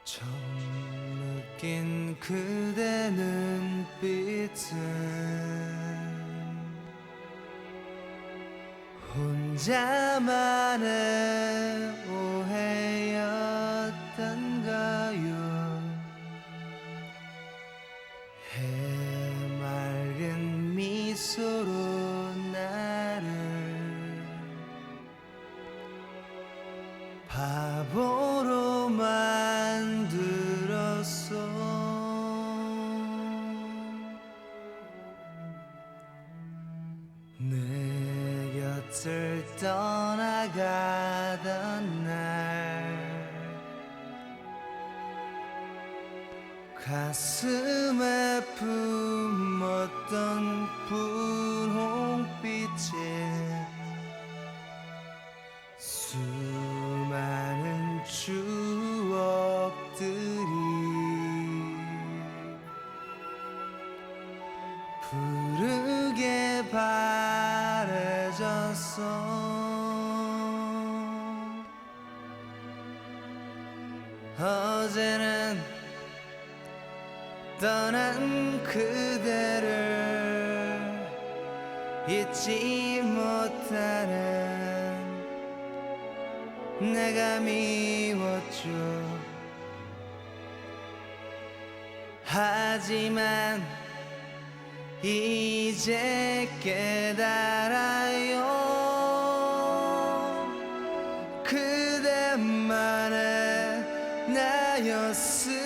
처음 느낀 그대 눈빛은 혼자만의 오해였던가요. 해맑은 미소로 나를 바보로 만들었어. 내 곁을 떠나가던 날 가슴에 품었던 분홍빛에 수많은 추억들이 푸르게 바래졌어. 어제는 떠난 그대를 잊지 못하는 내가 미웠죠. 하지만 이제 깨달아요. 그대만의 나였음을.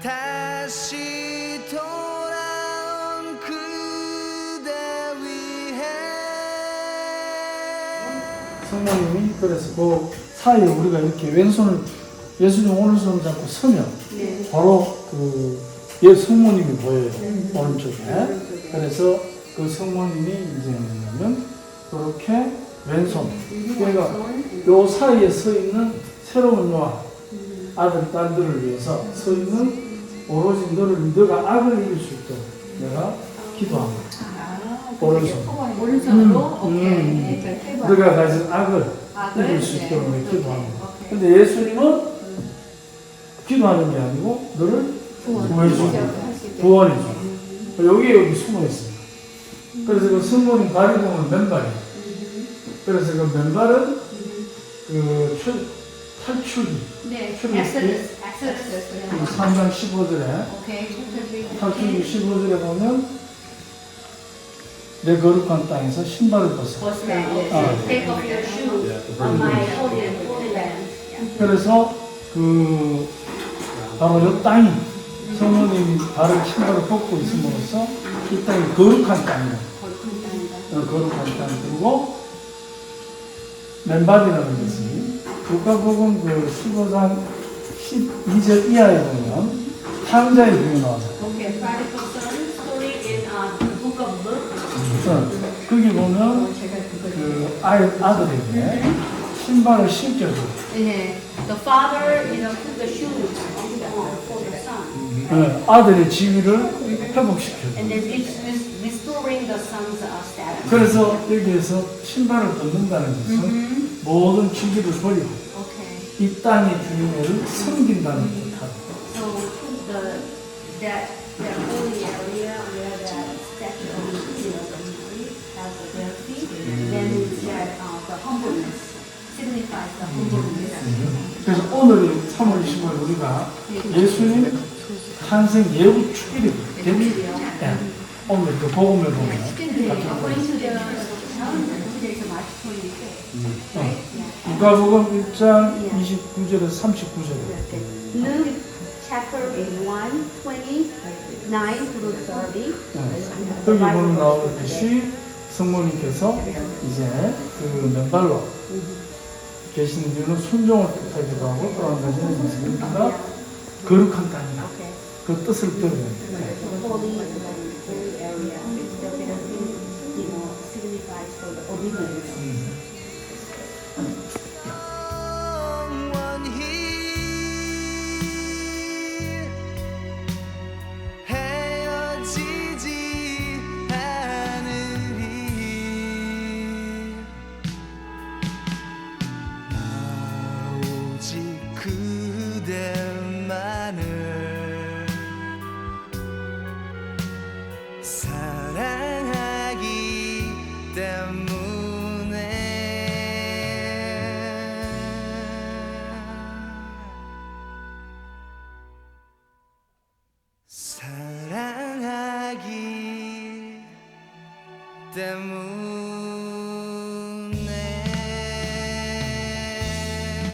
다시 돌아온 그대 위해. 성모님이 그래서 그 사이에 우리가 이렇게 왼손을 예수님 오른손을 잡고 서면 바로 그 성모님이 보여요. 오른쪽에. 그래서 그 성모님이 이제 뭐냐면 그렇게 왼손, 그러니까 요 사이에 서 있는 새로운 요 아들, 딸들을 위해서 서 있는 오로지 너가 악을 이길 수 있도록 내가 기도합니다. 오른손. 오른손으로? 오케이. 너가 가진 악을 이길 수 있도록 내가 기도합니다. 근데 예수님은 기도하는 게 아니고 너를 구해주고 구원해주고 여기 숨어 있습니다. 그래서 그 성모님 발이 보면 맨발이에요. 그래서 그 맨발은 그 탈출기. 네, 엑소더스. 엑소더스. 3장 15절에 오케이. 탈출기 15절에 보면 내 거룩한 땅에서 신발을 벗어. Take off your shoes on my holy land. 그래서 그 바로 이 땅이 성모님이 발을 신발을 벗고 있음으로써 이 땅이 거룩한 땅이다. 거룩한 땅. 그리고 맨발이라는 것이 누가복음 그 15장 12절 이하에 보면 탕자의 비유 나와요. Okay, prodigal son story in the book of Luke. 거기 보면 그 아들에게 신발을 신겨줘. 네, the father, put the shoes for the son, 아들의 지위를 회복시켜. and then restoring the son's status. 그래서 여기에서 신발을 벗는다는 것은 모든 지위를 버리고 Okay, 이 땅의 주인을 섬긴다는 뜻하다. so that holy area where that statue of the Mary has their feet, then that the humbleness signifies the humbleness. 그래서 오늘이 3월 25일 우리가 예수님 탄생 예고 축일이거든요. 네. 오늘 그 복음을 보면 According to the there's a March 25th, right? 누가복음 1장 29절에서 39절에 Luke chapter 1, 29 through 30. 여기 보면 나오듯이 성모님께서 이제 그 맨발로 계시는 이유는 순종을 뜻하기도 하고 또 한 가지는 우리가 거룩한 땅이다. 그 뜻을 들어야 돼요. Holy area is definitely, signifies for the obedience. 영원히 헤어지지 않으리. 때문에